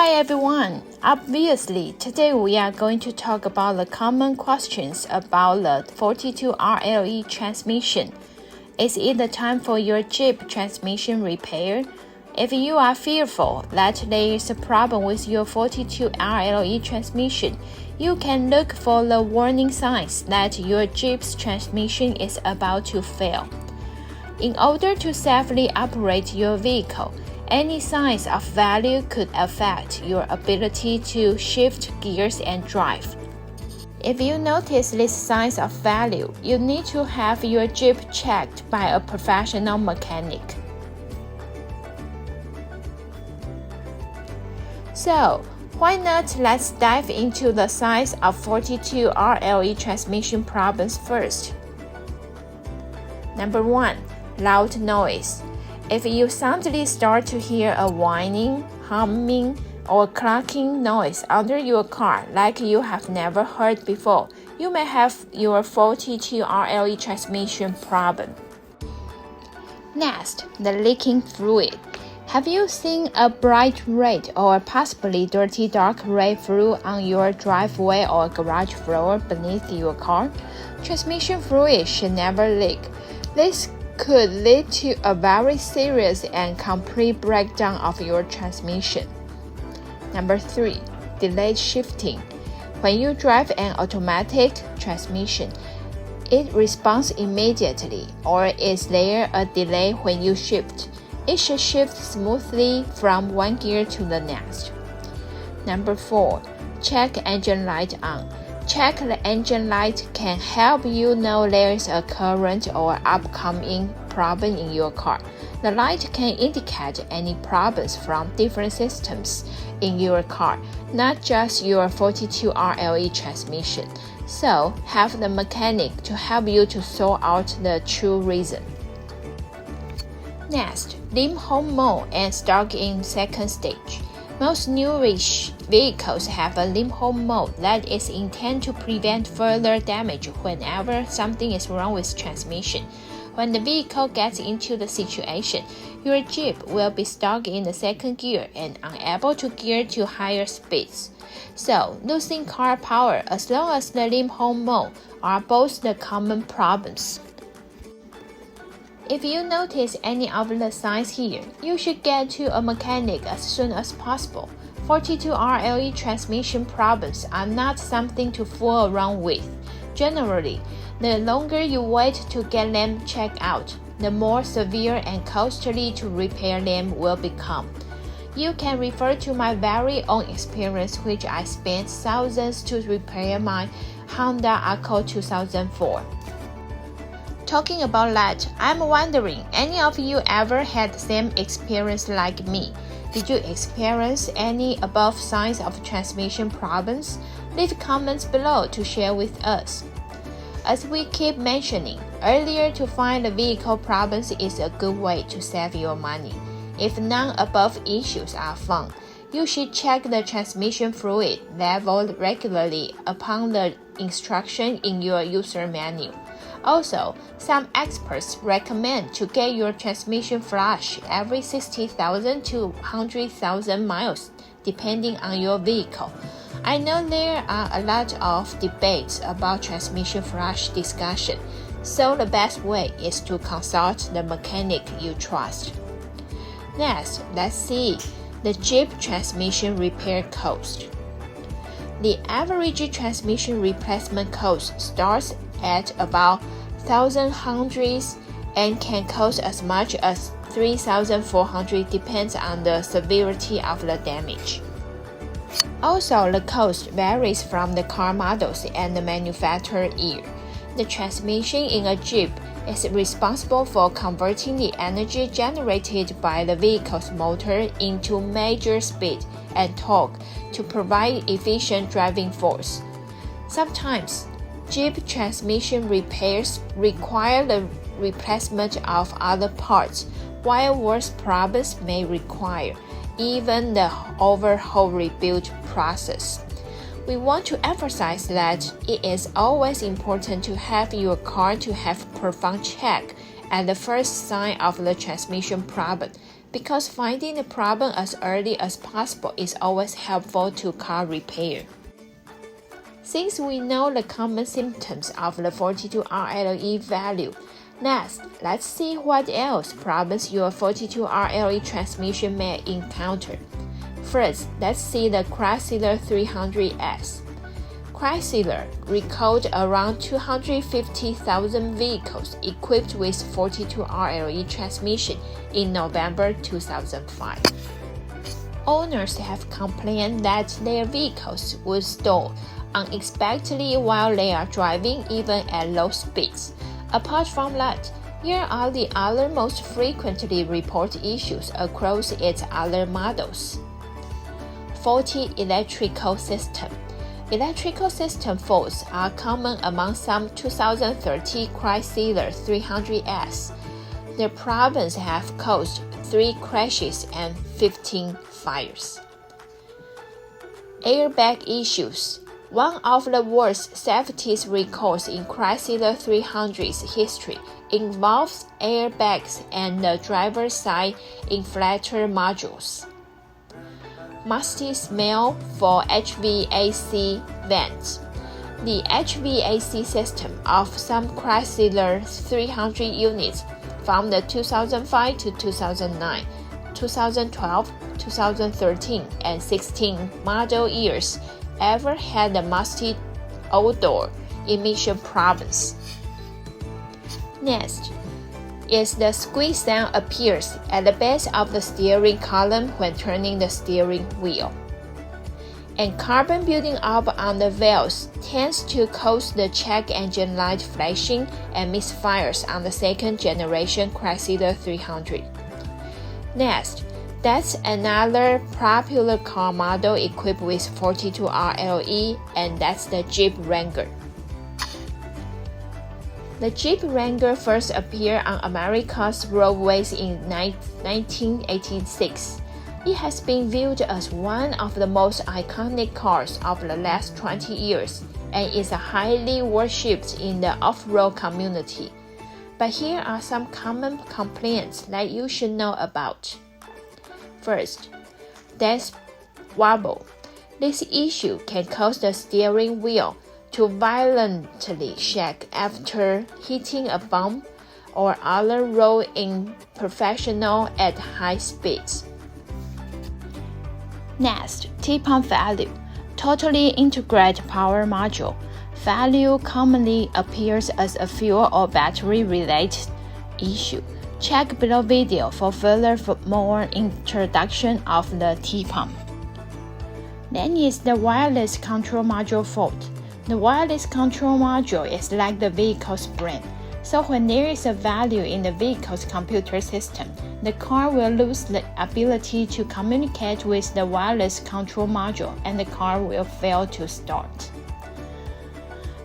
Hi everyone! Obviously, today we are going to talk about the common questions about the 42RLE transmission. Is it the time for your Jeep transmission repair? If you are fearful that there is a problem with your 42RLE transmission, you can look for the warning signs that your Jeep's transmission is about to fail. In order to safely operate your vehicle, any signs of value could affect your ability to shift gears and drive. If you notice these signs of value, you need to have your Jeep checked by a professional mechanic. So, why not let's dive into the signs of 42RLE transmission problems first. Number 1. Loud noise. If you suddenly start to hear a whining, humming, or clucking noise under your car like you have never heard before, you may have your 42RLE transmission problem. Next, the leaking fluid. Have you seen a bright red or possibly dirty dark red fluid on your driveway or garage floor beneath your car? Transmission fluid should never leak. This could lead to a very serious and complete breakdown of your transmission. Number 3. Delayed shifting. When you drive an automatic transmission, it responds immediately, or is there a delay when you shift? It should shift smoothly from one gear to the next. Number 4. Check engine light on. Check the engine light can help you know there is a current or upcoming problem in your car. The light can indicate any problems from different systems in your car, not just your 42RLE transmission. So, have the mechanic to help you to sort out the true reason. Next, leave home mode and start in second stage. Most newish vehicles have a leave home mode that is intended to prevent further damage whenever something is wrong with transmission. When the vehicle gets into the situation, your Jeep will be stuck in the second gear and unable to gear to higher speeds. So, losing car power as long as the leave home mode are both the common problems. If you notice any of the signs here, you should get to a mechanic as soon as possible. 42RLE transmission problems are not something to fool around with. Generally, the longer you wait to get them checked out, the more severe and costly to repair them will become. You can refer to my very own experience, which I spent thousands to repair my Honda Accord 2004. Talking about that, I'm wondering, any of you ever had the same experience like me? Did you experience any above signs of transmission problems? Leave comments below to share with us. As we keep mentioning, earlier to find the vehicle problems is a good way to save your money. If none above issues are found, you should check the transmission fluid level regularly upon the instruction in your user manual. Also, some experts recommend to get your transmission flushed every 60,000 to 100,000 miles, depending on your vehicle. I know there are a lot of debates about transmission flush discussion, so the best way is to consult the mechanic you trust. Next, let's see the Jeep transmission repair cost. The average transmission replacement cost starts at about $1,100 and can cost as much as $3,400, depends on the severity of the damage. Also, the cost varies from the car models and the manufacturer year. The transmission in a Jeep is responsible for converting the energy generated by the vehicle's motor into major speed and torque to provide efficient driving force. Sometimes, Jeep transmission repairs require the replacement of other parts, while worse problems may require even the overhaul rebuild process. We want to emphasize that it is always important to have your car to have profound check at the first sign of the transmission problem because finding the problem as early as possible is always helpful to car repair. Since we know the common symptoms of the 42RLE value, next, let's see what else problems your 42RLE transmission may encounter. First, let's see the CHRYSLER 300S. CHRYSLER recalled around 250,000 vehicles equipped with 42RLE transmission in November 2005. Owners have complained that their vehicles would stall unexpectedly while they are driving, even at low speeds. Apart from that, here are the other most frequently reported issues across its other models. Faulty electrical system. Electrical system faults are common among some 2030 CHRYSLER 300S. The problems have caused 3 crashes and 15 fires. Airbag issues. One of the worst safety recalls in CHRYSLER 300's history involves airbags and the driver's side inflator modules. Musty smell for HVAC vents. The HVAC system of some CHRYSLER 300 units from the 2005 to 2009, 2012, 2013, and 16 model years ever had a musty odor emission problems. Next is the squeak sound appears at the base of the steering column when turning the steering wheel. And carbon building up on the valves tends to cause the check engine light flashing and misfires on the second generation CHRYSLER 300. Next, that's another popular car model equipped with 42RLE, and that's the Jeep Wrangler. The Jeep Wrangler first appeared on America's roadways in 1986. It has been viewed as one of the most iconic cars of the last 20 years and is highly worshipped in the off-road community. But here are some common complaints that you should know about. First, there's wobble. This issue can cause the steering wheel to violently shake after hitting a bump or other road imperfection at high speeds. Next, T-pump value. Totally integrated power module. Value commonly appears as a fuel or battery-related issue. Check below video for more introduction of the T-pump. Then is the wireless control module fault. The wireless control module is like the vehicle's brain, so when there is a value in the vehicle's computer system, the car will lose the ability to communicate with the wireless control module and the car will fail to start.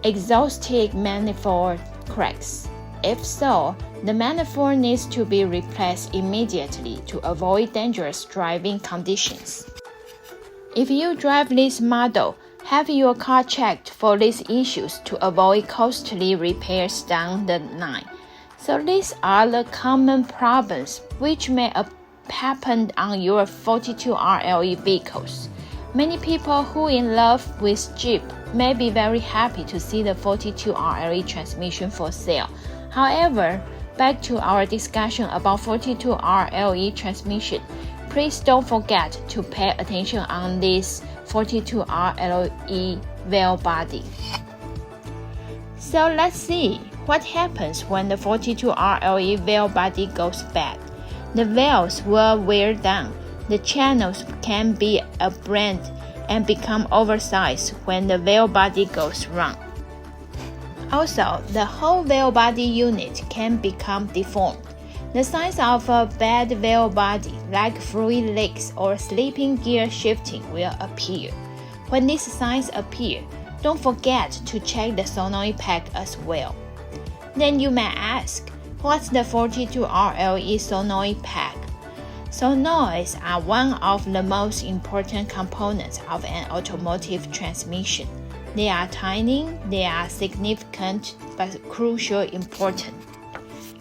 Exhaust manifold cracks. If so, the manifold needs to be replaced immediately to avoid dangerous driving conditions. If you drive this model, have your car checked for these issues to avoid costly repairs down the line. So these are the common problems which may happen on your 42RLE vehicles. Many people who are in love with Jeep may be very happy to see the 42RLE transmission for sale. However, back to our discussion about 42RLE transmission, please don't forget to pay attention on this 42RLE valve body. So let's see what happens when the 42RLE valve body goes bad. The valves will wear down. The channels can be abramed and become oversized when the valve body goes wrong. Also, the whole valve body unit can become deformed. The signs of a bad valve body, like fluid leaks or slipping gear shifting, will appear. When these signs appear, don't forget to check the solenoid pack as well. Then you may ask, what's the 42RLE solenoid pack? Solenoids are one of the most important components of an automotive transmission. They are tiny, they are significant, but crucially important.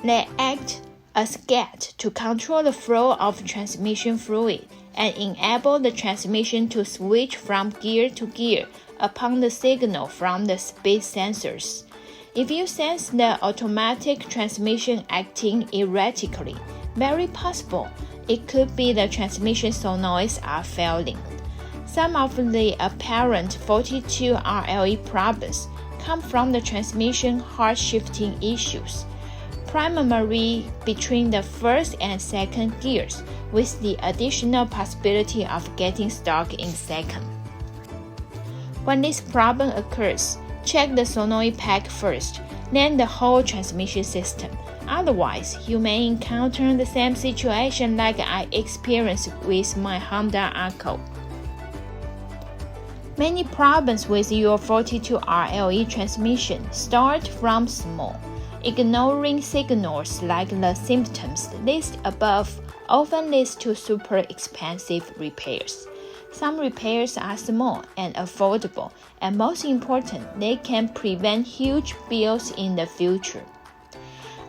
They act a scat to control the flow of transmission fluid and enable the transmission to switch from gear to gear upon the signal from the speed sensors. If you sense the automatic transmission acting erratically, very possible it could be the transmission solenoids are failing. Some of the apparent 42 RLE problems come from the transmission hard shifting issues, primarily between the first and second gears, with the additional possibility of getting stuck in second. When this problem occurs, check the solenoid pack first, then the whole transmission system. Otherwise, you may encounter the same situation like I experienced with my Honda Accord. Many problems with your 42 RLE transmission start from small. Ignoring signals like the symptoms listed above often leads to super expensive repairs. Some repairs are small and affordable, and most important, they can prevent huge bills in the future.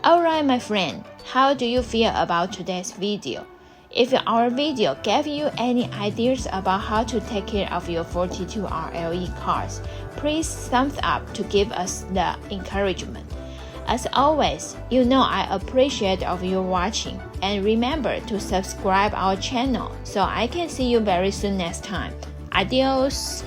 Alright, my friend, how do you feel about today's video? If our video gave you any ideas about how to take care of your 42 RLE cars, please thumbs up to give us the encouragement. As always, you know I appreciate of you watching, and remember to subscribe our channel so I can see you very soon next time. Adios!